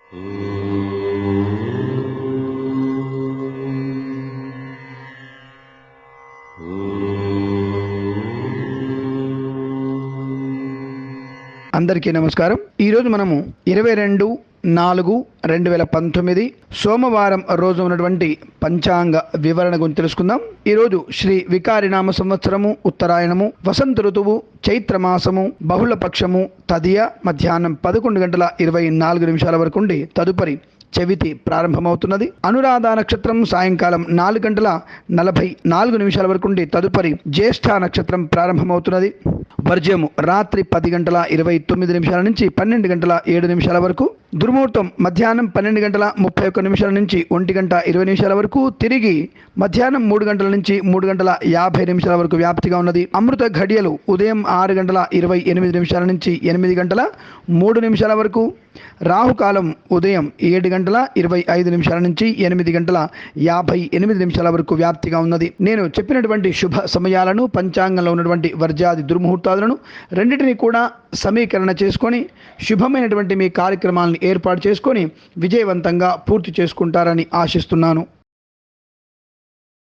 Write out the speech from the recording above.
అందరికీ నమస్కారం. ఈరోజు మనము 22/4/2019 సోమవారం రోజు ఉన్నటువంటి పంచాంగ వివరణ గురించి తెలుసుకుందాం. ఈరోజు శ్రీ వికారినామ సంవత్సరము, ఉత్తరాయణము, వసంత ఋతువు, చైత్రమాసము, బహుళపక్షము, తదియ మధ్యాహ్నం 11:24 వరకు ఉండి తదుపరి చవితి ప్రారంభమవుతున్నది. అనురాధ నక్షత్రం సాయంకాలం 4:44 వరకు ఉండి తదుపరి జ్యేష్ఠ నక్షత్రం ప్రారంభమవుతున్నది. వర్జ్యము రాత్రి 10:29 నుంచి 12:07 వరకు. దుర్ముహూర్తం మధ్యాహ్నం 12:31 నుంచి 1:20 వరకు. తిరిగి మధ్యాహ్నం 3 గంటల నుంచి 3:50 వరకు వ్యాప్తిగా ఉన్నది. అమృత ఘడియలు ఉదయం 6:28 నుంచి 8:03 వరకు. రాహుకాలం ఉదయం 7:25 నుంచి 8:58 వరకు వ్యాప్తిగా ఉన్నది. నేను చెప్పినటువంటి శుభ సమయాలను, పంచాంగంలో ఉన్నటువంటి వర్జాది దుర్ముహూర్తాలను రెండింటినీ కూడా సమీకరణ చేసుకొని శుభమైనటువంటి మీ కార్యక్రమాలను ఏర్పాటు చేసుకొని విజయవంతంగా పూర్తి చేసుకుంటారని ఆశిస్తున్నాను.